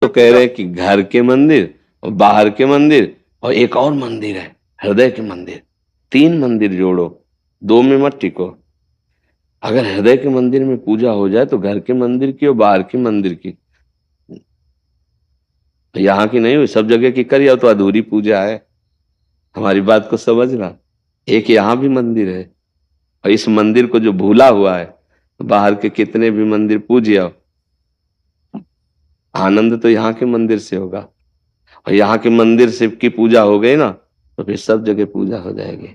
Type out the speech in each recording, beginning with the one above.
तो कह रहे हैं कि घर के मंदिर और बाहर के मंदिर और एक और मंदिर है हृदय के मंदिर। 3 मंदिर जोड़ो, 2 में मत टिको। अगर हृदय के मंदिर में पूजा हो जाए तो घर के मंदिर की और बाहर के मंदिर की, यहाँ की नहीं हुई, सब जगह की करिए तो अधूरी पूजा है। हमारी बात को समझना। एक यहाँ भी मंदिर है और इस मंदिर को जो भूला हुआ है, बाहर के कितने भी मंदिर पूजिए, आनंद तो यहाँ के मंदिर से होगा। और यहाँ के मंदिर से की पूजा हो गई ना तो फिर सब जगह पूजा हो जाएगी।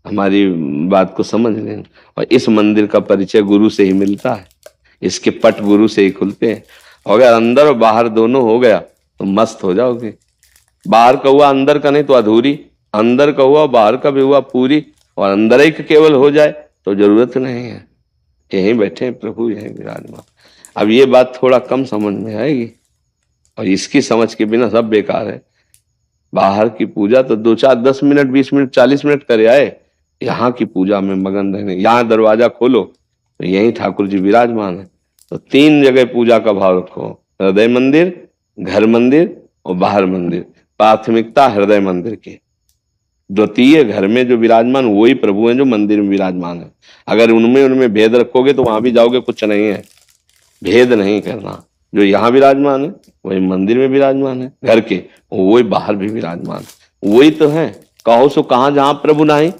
हमारी बात को समझ लें। और इस मंदिर का परिचय गुरु से ही मिलता है, इसके पट गुरु से ही खुलते हैं। और अगर अंदर और बाहर दोनों हो गया तो मस्त हो जाओगे। बाहर का हुआ अंदर का नहीं तो अधूरी, अंदर का हुआ बाहर का भी हुआ पूरी, और अंदर ही केवल हो जाए तो जरूरत नहीं है। यहीं बैठे हैं प्रभु, यहीं विराजमान। अब ये बात थोड़ा कम समझ में आएगी और इसकी समझ के बिना सब बेकार है। बाहर की पूजा तो 2-4 10 मिनट 20 मिनट 40 मिनट करे आए, यहाँ की पूजा में मगन रहने। यहाँ दरवाजा खोलो तो यहीं ठाकुर जी विराजमान है। तो 3 जगह पूजा का भाव रखो, हृदय मंदिर, घर मंदिर और बाहर मंदिर। प्राथमिकता हृदय मंदिर की, द्वितीय घर में जो विराजमान वही प्रभु हैं जो मंदिर में विराजमान है। अगर उनमें भेद रखोगे तो वहां भी जाओगे कुछ नहीं है। भेद नहीं करना, जो यहाँ विराजमान है वही मंदिर में विराजमान है, घर के वही बाहर भी विराजमान, वही तो है। कहो सो कहाँ जहाँ प्रभु नहीं।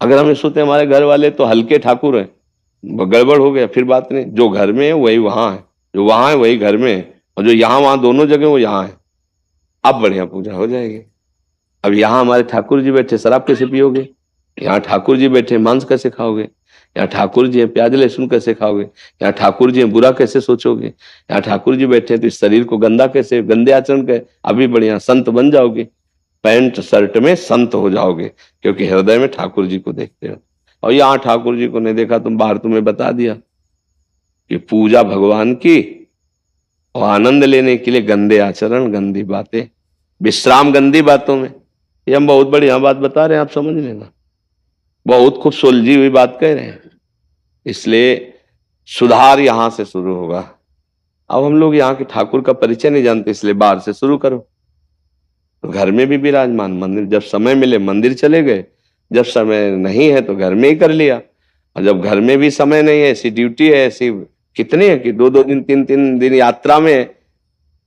अगर हम सोचते हमारे घर वाले तो हल्के ठाकुर हैं, गड़बड़ हो गया, फिर बात नहीं। जो घर में है वही वहां है, जो वहां है वही घर में है, और जो यहाँ वहां दोनों जगह वो यहाँ है। अब बढ़िया पूजा हो जाएगी। अब यहाँ हमारे ठाकुर जी बैठे, शराब कैसे पियोगे? यहाँ ठाकुर जी बैठे, मांस कैसे खाओगे? यहाँ ठाकुर जी हैं, प्याज लहसुन कैसे खाओगे? यहाँ ठाकुर जी हैं, बुरा कैसे सोचोगे? यहाँ ठाकुर जी बैठे हैं तो इस शरीर को गंदा कैसे, गंदे आचरण के अभी बढ़िया संत बन जाओगे, पैंट शर्ट में संत हो जाओगे, क्योंकि हृदय में ठाकुर जी को देखते हो। और यहाँ ठाकुर जी को नहीं देखा, तुम बाहर तुम्हें बता दिया कि पूजा भगवान की और आनंद लेने के लिए गंदे आचरण, गंदी बातें, विश्राम गंदी बातों में। ये हम बहुत बढ़िया बात बता रहे हैं, आप समझ लेना। बहुत खूब सुलझी हुई बात कह रहे हैं। इसलिए सुधार यहां से शुरू होगा। अब हम लोग यहाँ के ठाकुर का परिचय नहीं जानते, इसलिए बाहर से शुरू करो। तो घर में भी विराजमान, मंदिर जब समय मिले मंदिर चले गए, जब समय नहीं है तो घर में ही कर लिया। और जब घर में भी समय नहीं है, ऐसी ड्यूटी है, ऐसी कितने हैं कि 2-2 दिन 3-3 दिन यात्रा में है,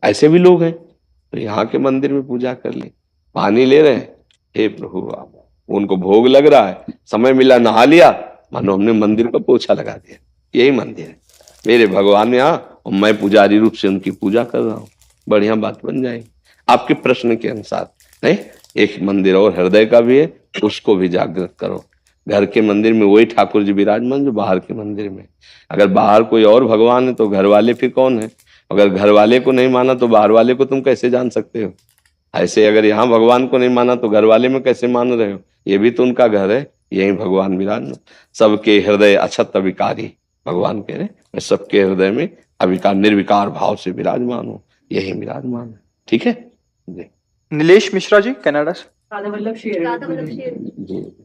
ऐसे भी लोग हैं, तो यहाँ के मंदिर में पूजा कर ली। पानी ले रहे हैं, हे प्रभु आप, उनको भोग लग रहा है, समय मिला नहा लिया, मानो हमने मंदिर को पोछा लगा दिया। यही मंदिर है मेरे भगवान यहाँ, और मैं पुजारी रूप से उनकी पूजा कर रहा हूँ। बढ़िया बात बन जाएगी आपके प्रश्न के अनुसार। नहीं, एक मंदिर और हृदय का भी है, उसको भी जागृत करो। घर के मंदिर में वही ठाकुर जी विराजमान जो बाहर के मंदिर में। अगर बाहर कोई और भगवान है तो घर वाले फिर कौन है? अगर घर वाले को नहीं माना तो बाहर वाले को तुम कैसे जान सकते हो? ऐसे अगर यहाँ भगवान को नहीं माना तो घर वाले में कैसे मान रहे हो? ये भी तो उनका घर है, यही भगवान विराजमान। सबके हृदय अछत अविकारी, भगवान कह रहे मैं सबके हृदय में अविकार निर्विकार भाव से विराजमान हूँ, यही विराजमान है। ठीक है जी। नीलेश मिश्रा जी, कनाडा से।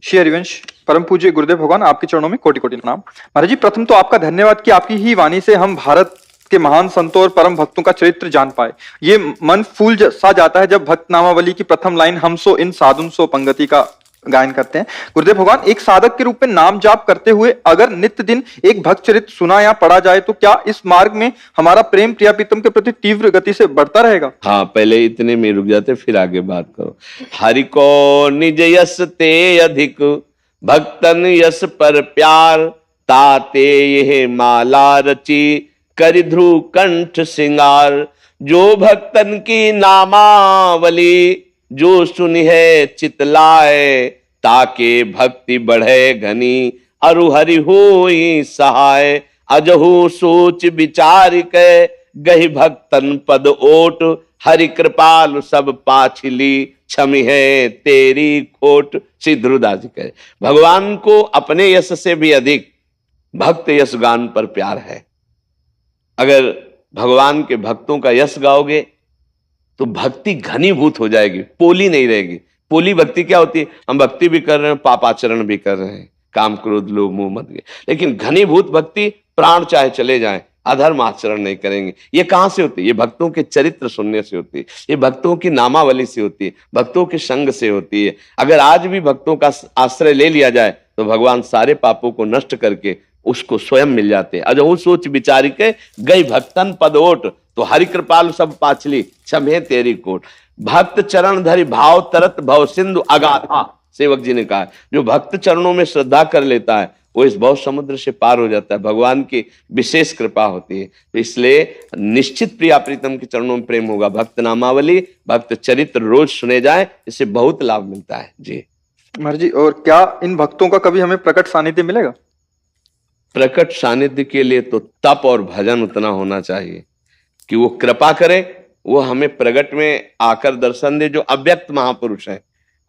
श्री हरिवंश, परम पूज्य गुरुदेव भगवान, आपके चरणों में कोटि कोटि प्रणाम। महाराज जी, प्रथम तो आपका धन्यवाद कि आपकी ही वाणी से हम भारत के महान संतों और परम भक्तों का चरित्र जान पाए। ये मन फूल सा जाता है जब भक्त नामावली की प्रथम लाइन हम सो इन साधुन सो पंगति का गायन करते हैं। गुरुदेव भगवान, एक साधक के रूप में नाम जाप करते हुए अगर नित्य दिन एक भक्त चरित्र सुना या पढ़ा जाए तो क्या इस मार्ग में हमारा प्रेम प्रिया प्रीतम के प्रति तीव्र गति से बढ़ता रहेगा? हाँ, पहले इतने में रुक जाते, फिर आगे बात करो। हरि को निज यस ते अधिक, भक्तन यस पर प्यार, ताते यह माला रची, करि ध्रुव कंठ सिंगार। जो भक्तन की नामावली, जो सुनि है चितलाए, ताके भक्ति बढ़े घनी, अरु हरि होई सहाय। अजहु सोच विचार के, गहि भक्तन पद ओट, हरि कृपाल सब पाछली, क्षमि है तेरी खोट। श्री ध्रुवदास जी कहे भगवान को अपने यश से भी अधिक भक्त यश गान पर प्यार है। अगर भगवान के भक्तों का यश गाओगे तो भक्ति घनीभूत हो जाएगी, पोली नहीं रहेगी। पोली भक्ति क्या होती है? हम भक्ति भी कर रहे हैं, पापाचरण भी कर रहे हैं, काम क्रोध लोभ मोह मद। लेकिन घनीभूत भक्ति, प्राण चाहे चले जाएं, अधर्म आचरण नहीं करेंगे। ये कहाँ से होती है? ये भक्तों के चरित्र सुनने से होती है, ये भक्तों की नामावली से होती है, भक्तों के संग से होती है। अगर आज भी भक्तों का आश्रय ले लिया जाए तो भगवान सारे पापों को नष्ट करके उसको स्वयं मिल जाते हैं। अजहू सोच विचारी के गई भक्तन पद ओट, तो हरि कृपाल सब पाछली क्षमे तेरी कोट। भक्त चरण धरि भाव तरत भव सिंधु अगाधा, सेवक जी ने कहा जो भक्त चरणों में श्रद्धा कर लेता है वो इस भव समुद्र से पार हो जाता है। भगवान की विशेष कृपा होती है। तो इसलिए निश्चित प्रिया प्रीतम के चरणों में प्रेम होगा। भक्त नामावली, भक्त चरित्र रोज सुने जाए, इससे बहुत लाभ मिलता है जी। महाराज जी, और क्या इन भक्तों का कभी हमें प्रकट सानिध्य मिलेगा? प्रकट सानिध्य के लिए तो तप और भजन उतना होना चाहिए कि वो कृपा करे, वो हमें प्रगट में आकर दर्शन दे, जो अव्यक्त महापुरुष हैं।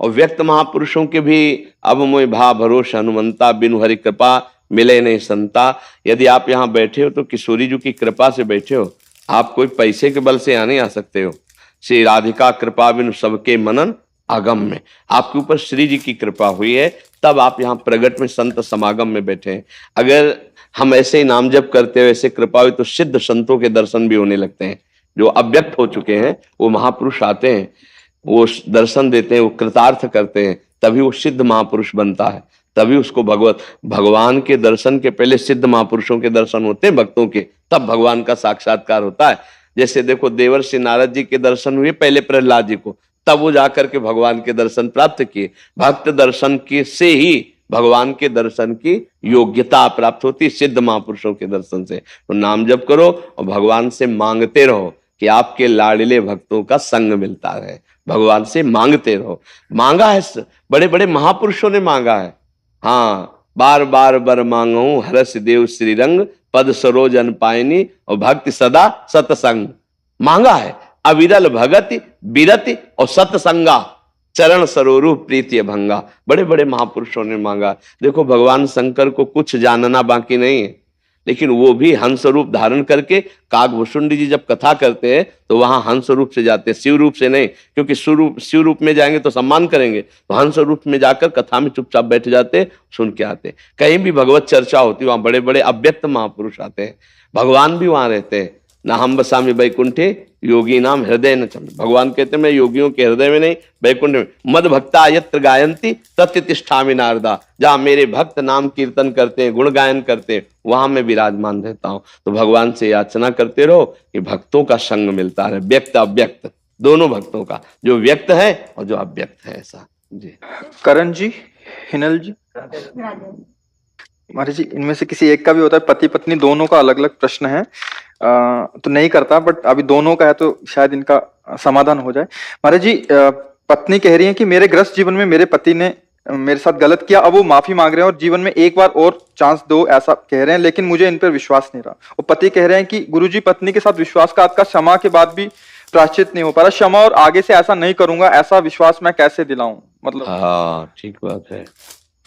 और व्यक्त महापुरुषों के भी अब मोय भा भरोसा हनुमंता, बिनु हरि कृपा मिले नहीं संता। यदि आप यहाँ बैठे हो तो किशोरी जी की कृपा से बैठे हो, आप कोई पैसे के बल से यहाँ नहीं आ सकते हो। श्री राधिका कृपा बिनु सबके मनन आगम में आपके ऊपर श्री जी की कृपा हुई है, तब आप यहाँ प्रगट में संत समागम में बैठे हैं। अगर हम ऐसे ही नाम जप करते हो, ऐसे कृपा हुई तो सिद्ध संतों के दर्शन भी होने लगते हैं। जो अव्यक्त हो चुके हैं वो महापुरुष आते हैं, वो दर्शन देते हैं, वो कृतार्थ करते हैं, तभी वो सिद्ध महापुरुष बनता है। तभी उसको भगवान के दर्शन के पहले सिद्ध महापुरुषों के दर्शन होते हैं भक्तों के, तब भगवान का साक्षात्कार होता है। जैसे देखो देवर्षि नारद जी के दर्शन हुए पहले प्रहलाद जी को, तब वो जाकर के भगवान के दर्शन प्राप्त किए। भक्त दर्शन के से ही भगवान के दर्शन की योग्यता प्राप्त होती, सिद्ध महापुरुषों के दर्शन से। तो नाम जप करो और भगवान से मांगते रहो कि आपके लाडले भक्तों का संग मिलता रहे। भगवान से मांगते रहो। मांगा है, बड़े बड़े महापुरुषों ने मांगा है। हाँ, बार बार बर मांगू हरस देव श्रीरंग, पद सरोजन पायनी और भक्ति सदा सतसंग। मांगा है अविरल भगति बिरति और सतसंगा, चरण सरोरु प्रीति भंगा। बड़े बड़े महापुरुषों ने मांगा। देखो भगवान शंकर को कुछ जानना बाकी नहीं है, लेकिन वो भी हंस रूप धारण करके, काकभूषुंडी जी जब कथा करते हैं तो वहां हंस रूप से जाते हैं, शिव रूप से नहीं, क्योंकि शिव रूप में जाएंगे तो सम्मान करेंगे, तो हंस रूप में जाकर कथा में चुपचाप बैठ जाते, सुन के आते। कहीं भी भगवत चर्चा होती वहां बड़े बड़े अव्यक्त महापुरुष आते हैं, भगवान भी वहां रहते हैं। ना हम बसामी बैकुंठे योगी नाम हृदय न चम, भगवान कहते हैं मैं योगियों के हृदय में नहीं बैकुंठ में। मद भक्ता यत्र गायंती तत्र तिष्ठामि नारदा, जहां मेरे भक्त नाम कीर्तन करते हैं, गुण गायन करते हैं, वहां मैं विराजमान रहता हूं। तो भगवान से याचना करते रहो कि भक्तों का संग मिलता है, व्यक्त अव्यक्त दोनों भक्तों का, जो व्यक्त है और जो अव्यक्त है। ऐसा जी। करण जी, हिनल जी, महाराज जी, इनमें से किसी एक का भी होता है, पति पत्नी दोनों का अलग अलग प्रश्न है, तो नहीं करता, बट अभी दोनों का है तो शायद इनका समाधान हो जाए। महाराज जी, पत्नी कह रही है कि मेरे गृहस्थ जीवन में मेरे पति ने मेरे साथ गलत किया, अब वो माफी मांग रहे हैं और जीवन में एक बार और चांस दो ऐसा कह रहे हैं, लेकिन मुझे इन पर विश्वास नहीं रहा। और पति कह रहे हैं कि गुरुजी पत्नी के साथ विश्वासघात का क्षमा के बाद भी प्रायश्चित नहीं हो पा रहा, क्षमा और आगे से ऐसा नहीं करूंगा, ऐसा विश्वास मैं कैसे दिलाऊं? मतलब हाँ, ठीक बात है।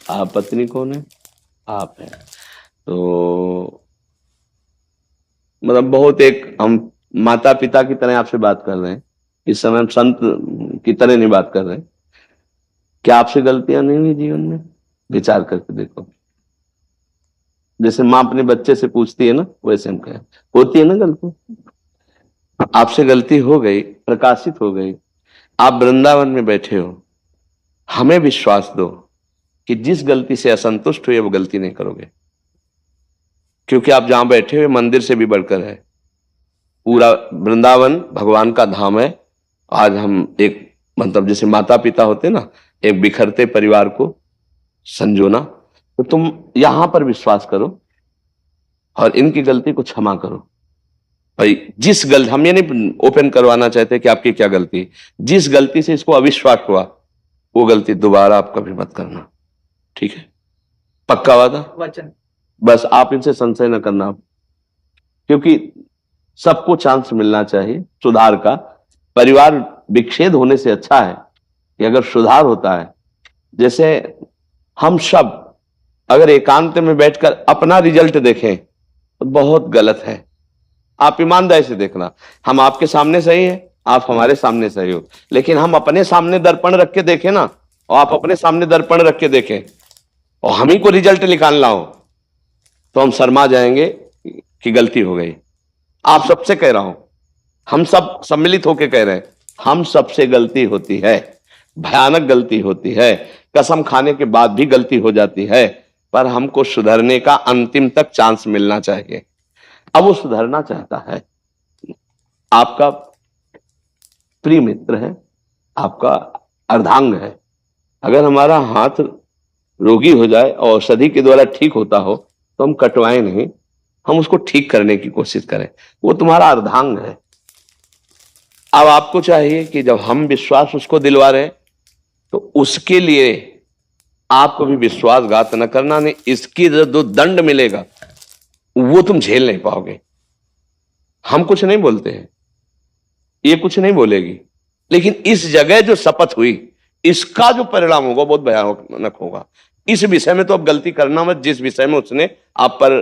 आप पत्नी कौन है? आप है। तो मतलब बहुत एक हम माता पिता की तरह आपसे बात कर रहे हैं, इस समय हम संत की तरह नहीं बात कर रहे हैं। क्या आपसे गलतियां नहीं हुई जीवन में? विचार करके देखो। जैसे माँ अपने बच्चे से पूछती है ना, वैसे हम कहें होती है ना गलती। आपसे गलती हो गई, प्रकाशित हो गई, आप वृंदावन में बैठे हो, हमें विश्वास दो कि जिस गलती से असंतुष्ट हुए वो गलती नहीं करोगे, क्योंकि आप जहां बैठे हुए मंदिर से भी बढ़कर है। पूरा वृंदावन भगवान का धाम है। आज हम एक मतलब जैसे माता पिता होते ना, एक बिखरते परिवार को संजोना, तो तुम यहां पर विश्वास करो और इनकी गलती को क्षमा करो। भाई जिस गलती, हम ये नहीं ओपन करवाना चाहते कि आपकी क्या गलती, जिस गलती से इसको अविश्वास हुआ वो गलती दोबारा आप कभी मत करना, ठीक है? पक्का वादा? वचन। बस आप इनसे संशय न करना, क्योंकि सबको चांस मिलना चाहिए सुधार का। परिवार विच्छेद होने से अच्छा है कि अगर सुधार होता है। जैसे हम सब अगर एकांत में बैठकर अपना रिजल्ट देखें तो बहुत गलत है। आप ईमानदारी से देखना, हम आपके सामने सही है, आप हमारे सामने सही हो, लेकिन हम अपने सामने दर्पण रख के देखें ना, और आप अपने सामने दर्पण रख के देखें और हम ही को रिजल्ट निकालना हो, तो हम शर्मा जाएंगे कि गलती हो गई। आप सबसे कह रहा हूं, हम सब सम्मिलित होकर कह रहे हैं, हम सबसे गलती होती है, भयानक गलती होती है, कसम खाने के बाद भी गलती हो जाती है, पर हमको सुधरने का अंतिम तक चांस मिलना चाहिए। अब वो सुधरना चाहता है, आपका प्रिय मित्र है, आपका अर्धांग है। अगर हमारा हाथ रोगी हो जाए और औषधि के द्वारा ठीक होता हो तो हम कटवाएं नहीं, हम उसको ठीक करने की कोशिश करें। वो तुम्हारा अर्धांग है। अब आपको चाहिए कि जब हम विश्वास उसको दिलवा रहे हैं तो उसके लिए आपको भी विश्वासघात न करना, नहीं इसकी जो दंड मिलेगा वो तुम झेल नहीं पाओगे। हम कुछ नहीं बोलते हैं, ये कुछ नहीं बोलेगी, लेकिन इस जगह जो शपथ हुई इसका जो परिणाम होगा बहुत भयानक होगा। इस विषय में तो अब गलती करना मत, जिस विषय में उसने आप पर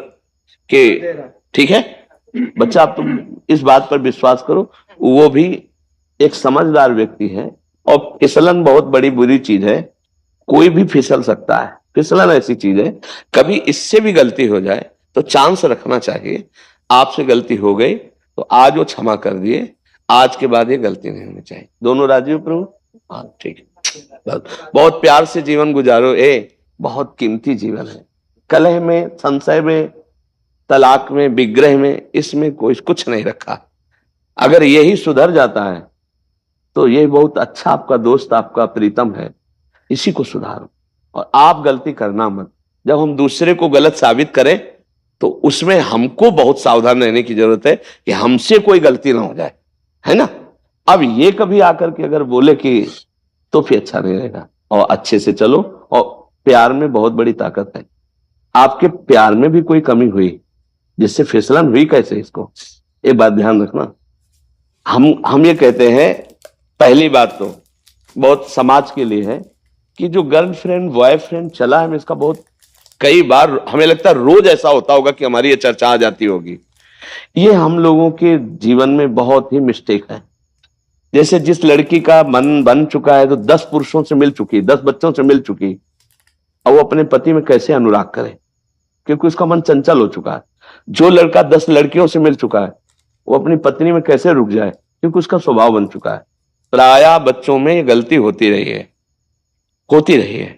के, ठीक है बच्चा, आप तुम इस बात पर विश्वास करो, वो भी एक समझदार व्यक्ति है। और फिसलन बहुत बड़ी बुरी चीज है, कोई भी फिसल सकता है, फिसलन ऐसी चीज है, कभी इससे भी गलती हो जाए तो चांस रखना चाहिए। आपसे गलती हो गई तो आज वो क्षमा कर दिए, आज के बाद ये गलती नहीं होनी चाहिए। दोनों राजी हो प्रभु? हाँ ठीक है, बहुत प्यार से जीवन गुजारो। बहुत कीमती जीवन है। कलह में, संशय में, तलाक में, विग्रह में, इसमें कोई कुछ नहीं रखा। अगर यही सुधर जाता है तो ये बहुत अच्छा आपका दोस्त, आपका प्रीतम है, इसी को सुधारो। और आप गलती करना मत। जब हम दूसरे को गलत साबित करें तो उसमें हमको बहुत सावधान रहने की जरूरत है कि हमसे कोई गलती ना हो जाए, है ना। अब ये कभी आकर के अगर बोले कि तो फिर अच्छा नहीं रहेगा। और अच्छे से चलो, और प्यार में बहुत बड़ी ताकत है। आपके प्यार में भी कोई कमी हुई जिससे फिसलन हुई कैसे, इसको एक बात ध्यान रखना। हम ये कहते हैं, पहली बात तो बहुत समाज के लिए है कि जो गर्लफ्रेंड बॉयफ्रेंड चला है, इसका बहुत कई बार हमें लगता है रोज ऐसा होता होगा कि हमारी ये चर्चा आ जाती होगी। ये हम लोगों के जीवन में बहुत ही मिस्टेक है। जैसे जिस लड़की का मन बन चुका है तो 10 पुरुषों से मिल चुकी, 10 बच्चों से मिल चुकी, और वो अपने पति में कैसे अनुराग करे, क्योंकि उसका मन चंचल हो चुका है। जो लड़का 10 लड़कियों से मिल चुका है वो अपनी पत्नी में कैसे रुक जाए, क्योंकि उसका स्वभाव बन चुका है। प्रायः बच्चों में ये गलती होती रही है, होती रही है,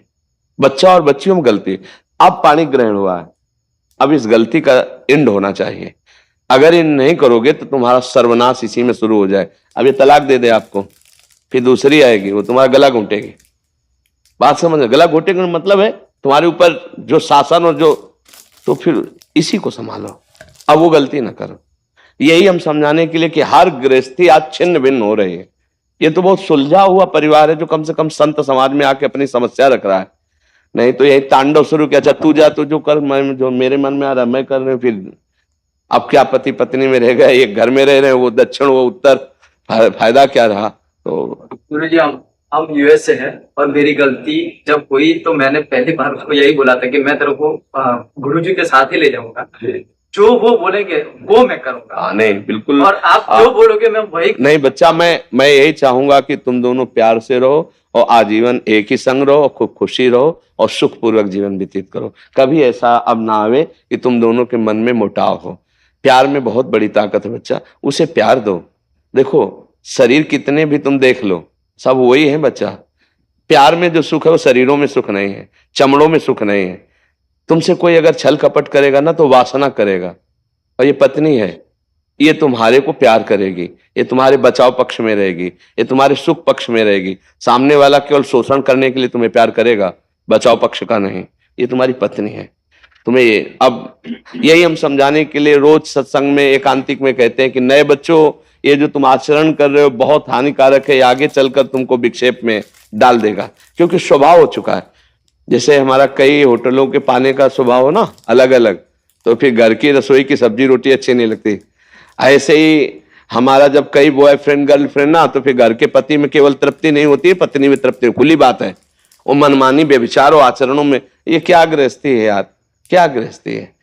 बच्चा और बच्चियों में गलती। अब पाणी ग्रहण हुआ है, अब इस गलती का एंड होना चाहिए। अगर ये नहीं करोगे तो तुम्हारा सर्वनाश इसी में शुरू हो जाए। अब ये तलाक दे दे आपको, फिर दूसरी आएगी, वो तुम्हारा गला घोंटेगी। बात समझ, गला घोंटेगी मतलब है तुम्हारे ऊपर जो शासन और जो, तो फिर इसी को संभालो, अब वो गलती ना करो। यही हम समझाने के लिए कि हर गृहस्थी आज छिन्न भिन्न हो रही है। ये तो बहुत सुलझा हुआ परिवार है जो कम से कम संत समाज में आके अपनी समस्या रख रहा है, नहीं तो यही तांडव शुरू किया, अच्छा तू जा, तू जो कर, मैं जो मेरे मन में आ रहा मैं कर रहे हूं। फिर अब क्या पति पत्नी में रह गए, एक घर में रह रहे हैं, वो दक्षिण वो उत्तर, फायदा क्या रहा। तो गुरु जी, हम यूएस से हैं और मेरी गलती जब हुई तो मैंने पहली बार उसको यही बोला था कि मैं तेरे को गुरु जी के साथ ही ले जाऊंगा, जो वो बोलेंगे वो मैं करूंगा। नहीं बिल्कुल, और आप जो बोलोगे मैं वही। नहीं बच्चा, मैं यही चाहूंगा कि तुम दोनों प्यार से रहो और आजीवन एक ही संग रहो, खूब खुशी रहो और सुखपूर्वक जीवन व्यतीत करो। कभी ऐसा अब ना आवे कि तुम दोनों के मन में मुटाव हो। प्यार में बहुत बड़ी ताकत है बच्चा, उसे प्यार दो। देखो शरीर कितने भी तुम देख लो, सब वही है बच्चा। प्यार में जो सुख है वो शरीरों में सुख नहीं है, चमड़ों में सुख नहीं है। तुमसे कोई अगर छल कपट करेगा ना तो वासना करेगा। और ये पत्नी है, ये तुम्हारे को प्यार करेगी, ये तुम्हारे बचाव पक्ष में रहेगी, ये तुम्हारे सुख पक्ष में रहेगी। सामने वाला केवल शोषण करने के लिए तुम्हें प्यार करेगा, बचाव पक्ष का नहीं। ये तुम्हारी पत्नी है, तुम्हें ये अब यही हम समझाने के लिए रोज सत्संग में एकांतिक में कहते हैं कि नए बच्चों, ये जो तुम आचरण कर रहे हो बहुत हानिकारक है, आगे चलकर तुमको विक्षेप में डाल देगा, क्योंकि स्वभाव हो चुका है। जैसे हमारा कई होटलों के पाने का स्वभाव हो ना अलग अलग, तो फिर घर की रसोई की सब्जी रोटी अच्छी नहीं लगती। ऐसे ही हमारा जब कई बॉयफ्रेंड गर्लफ्रेंड ना, तो फिर घर के पति में केवल तृप्ति नहीं होती है, पत्नी में तृप्ति, खुली बात है। वो मनमानी व्यभिचार और आचरणों में, ये क्या गृहस्थी है यार, क्या गृहस्थी है,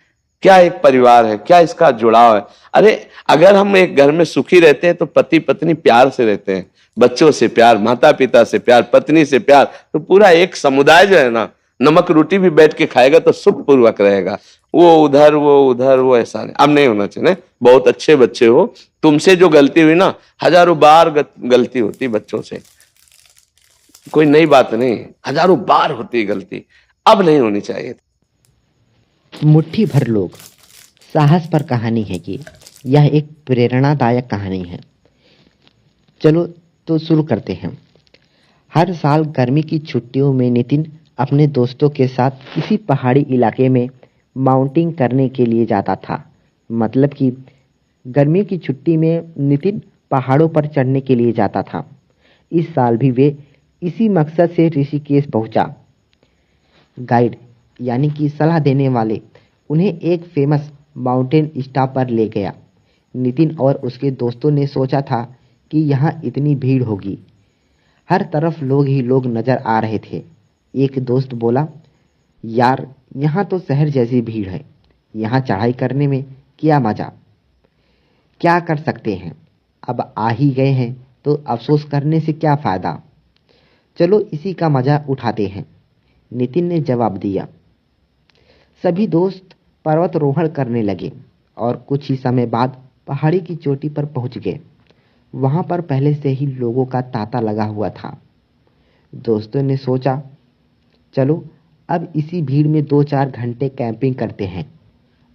क्या एक परिवार है, क्या इसका जुड़ाव है। अरे अगर हम एक घर में सुखी रहते हैं तो पति पत्नी प्यार से रहते हैं, बच्चों से प्यार, माता पिता से प्यार, पत्नी से प्यार, तो पूरा एक समुदाय जो है ना नमक रोटी भी बैठ के खाएगा तो सुख पूर्वक रहेगा। वो उधर वो ऐसा नहीं, अब नहीं होना चाहिए। बहुत अच्छे बच्चे हो, तुमसे जो गलती हुई ना, हजारों बार गलती होती बच्चों से, कोई नई बात नहीं, हजारों बार होती है गलती, अब नहीं होनी चाहिए। मुट्ठी भर लोग साहस पर कहानी है कि यह एक प्रेरणादायक कहानी है। चलो तो शुरू करते हैं। हर साल गर्मी की छुट्टियों में नितिन अपने दोस्तों के साथ किसी पहाड़ी इलाके में माउंटिंग करने के लिए जाता था। मतलब कि गर्मी की छुट्टी में नितिन पहाड़ों पर चढ़ने के लिए जाता था। इस साल भी वे इसी मकसद से ऋषिकेश पहुंचा। गाइड यानी कि सलाह देने वाले उन्हें एक फेमस माउंटेन स्टॉप पर ले गया। नितिन और उसके दोस्तों ने सोचा था कि यहाँ इतनी भीड़ होगी, हर तरफ लोग ही लोग नजर आ रहे थे। एक दोस्त बोला, यार यहाँ तो शहर जैसी भीड़ है, यहाँ चढ़ाई करने में क्या मजा, क्या कर सकते हैं, अब आ ही गए हैं तो अफसोस करने से क्या फायदा, चलो इसी का मजा उठाते हैं, नितिन ने जवाब दिया। सभी दोस्त पर्वतारोहण करने लगे और कुछ ही समय बाद पहाड़ी की चोटी पर पहुंच गए। वहां पर पहले से ही लोगों का तांता लगा हुआ था। दोस्तों ने सोचा, चलो अब इसी भीड़ में 2-4 घंटे कैंपिंग करते हैं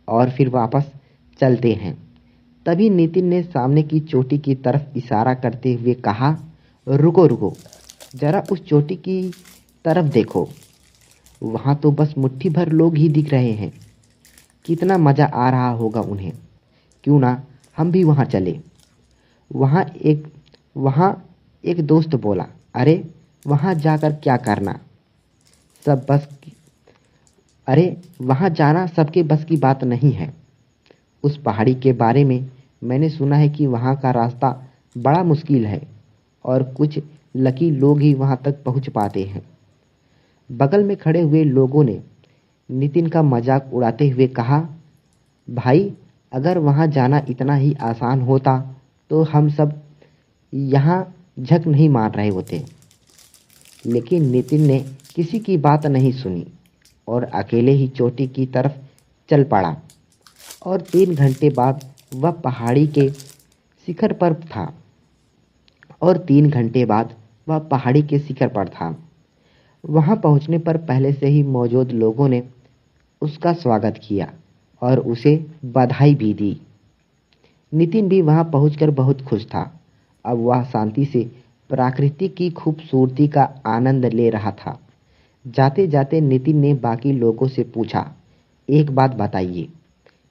और फिर वापस चलते हैं। तभी नितिन ने सामने की चोटी की तरफ इशारा करते हुए कहा, रुको रुको, जरा उस चोटी की तरफ देखो, वहां तो बस मुट्ठी भर लोग ही दिख रहे हैं, कितना मजा आ रहा होगा उन्हें, क्यों ना हम भी वहां चले। वहां एक दोस्त बोला, अरे वहां जाकर क्या करना, अरे वहां जाना सबके बस की बात नहीं है। उस पहाड़ी के बारे में मैंने सुना है कि वहां का रास्ता बड़ा मुश्किल है और कुछ लकी लोग ही वहां तक पहुंच पाते हैं। बगल में खड़े हुए लोगों ने नितिन का मजाक उड़ाते हुए कहा, भाई अगर वहां जाना इतना ही आसान होता तो हम सब यहाँ झक नहीं मार रहे होते। लेकिन नितिन ने किसी की बात नहीं सुनी और अकेले ही चोटी की तरफ चल पड़ा और 3 घंटे बाद वह पहाड़ी के शिखर पर था। वहां पहुंचने पर पहले से ही मौजूद लोगों ने उसका स्वागत किया और उसे बधाई भी दी। नितिन भी वहां पहुंचकर बहुत खुश था। अब वह शांति से प्रकृति की खूबसूरती का आनंद ले रहा था। जाते जाते नितिन ने बाकी लोगों से पूछा, एक बात बताइए,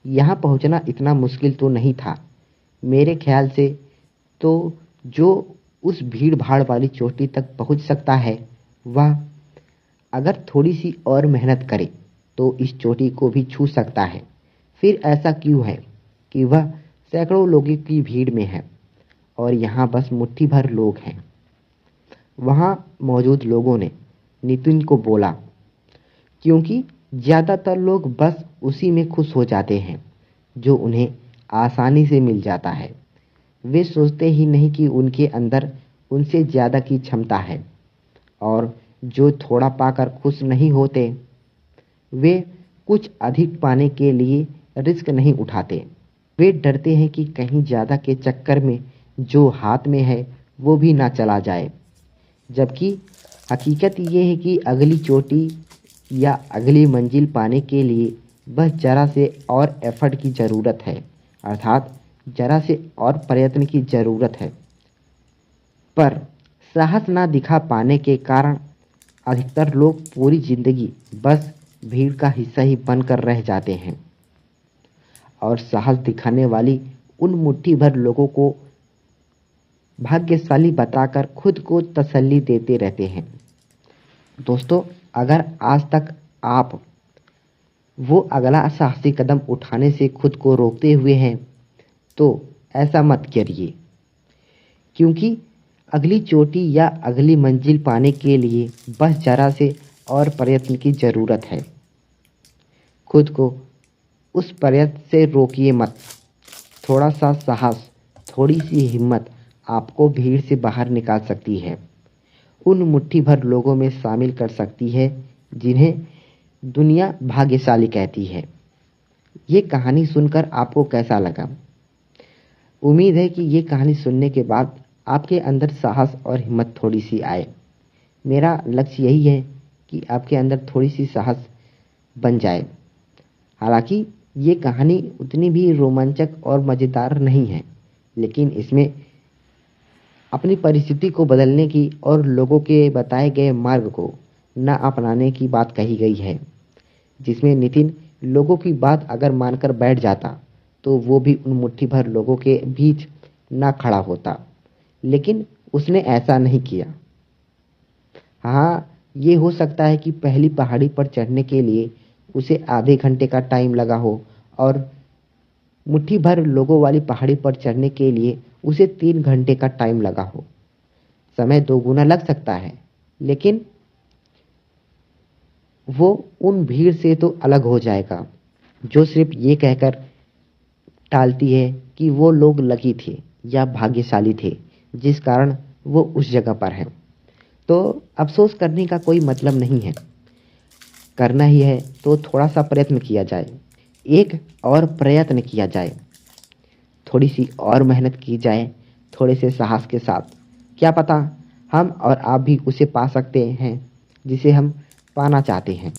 यहाँ पहुंचना इतना मुश्किल तो नहीं था? मेरे ख्याल से तो जो उस भीड़ भाड़ वाली चोटी तक पहुंच सकता है, वह अगर थोड़ी सी और मेहनत करे तो इस चोटी को भी छू सकता है। फिर ऐसा क्यों है कि वह सैकड़ों लोगों की भीड़ में है और यहाँ बस मुट्ठी भर लोग हैं? वहाँ मौजूद लोगों ने नितिन को बोला, क्योंकि ज़्यादातर लोग बस उसी में खुश हो जाते हैं जो उन्हें आसानी से मिल जाता है। वे सोचते ही नहीं कि उनके अंदर उनसे ज़्यादा की क्षमता है, और जो थोड़ा पाकर खुश नहीं होते, वे कुछ अधिक पाने के लिए रिस्क नहीं उठाते। वे डरते हैं कि कहीं ज़्यादा के चक्कर में जो हाथ में है वो भी ना चला जाए। जबकि हकीकत ये है कि अगली चोटी या अगली मंजिल पाने के लिए बस जरा से और एफर्ट की ज़रूरत है, अर्थात जरा से और प्रयत्न की ज़रूरत है। पर साहस ना दिखा पाने के कारण अधिकतर लोग पूरी ज़िंदगी बस भीड़ का हिस्सा ही बनकर रह जाते हैं और साहस दिखाने वाली उन मुट्ठी भर लोगों को भाग्यशाली बताकर खुद को तसल्ली देते रहते हैं। दोस्तों, अगर आज तक आप वो अगला साहसी कदम उठाने से खुद को रोकते हुए हैं तो ऐसा मत करिए, क्योंकि अगली चोटी या अगली मंजिल पाने के लिए बस जरा से और प्रयत्न की ज़रूरत है। खुद को उस प्रयत्न से रोकिए मत। थोड़ा सा साहस, थोड़ी सी हिम्मत आपको भीड़ से बाहर निकाल सकती है, उन मुट्ठी भर लोगों में शामिल कर सकती है जिन्हें दुनिया भाग्यशाली कहती है। ये कहानी सुनकर आपको कैसा लगा? उम्मीद है कि ये कहानी सुनने के बाद आपके अंदर साहस और हिम्मत थोड़ी सी आए। मेरा लक्ष्य यही है कि आपके अंदर थोड़ी सी साहस बन जाए। हालांकि ये कहानी उतनी भी रोमांचक और मज़ेदार नहीं है, लेकिन इसमें अपनी परिस्थिति को बदलने की और लोगों के बताए गए मार्ग को न अपनाने की बात कही गई है, जिसमें नितिन लोगों की बात अगर मानकर बैठ जाता तो वो भी उन मुट्ठी भर लोगों के बीच ना खड़ा होता, लेकिन उसने ऐसा नहीं किया। हाँ, ये हो सकता है कि पहली पहाड़ी पर चढ़ने के लिए उसे आधे घंटे का टाइम लगा हो और मुट्ठी भर लोगों वाली पहाड़ी पर चढ़ने के लिए उसे 3 घंटे का टाइम लगा हो। समय 2 गुना लग सकता है, लेकिन वो उन भीड़ से तो अलग हो जाएगा जो सिर्फ ये कहकर टालती है कि वो लोग लकी थे या भाग्यशाली थे जिस कारण वो उस जगह पर हैं। तो अफसोस करने का कोई मतलब नहीं है। करना ही है तो थोड़ा सा प्रयत्न किया जाए, एक और प्रयत्न किया जाए, थोड़ी सी और मेहनत की जाए, थोड़े से साहस के साथ। क्या पता हम और आप भी उसे पा सकते हैं जिसे हम पाना चाहते हैं।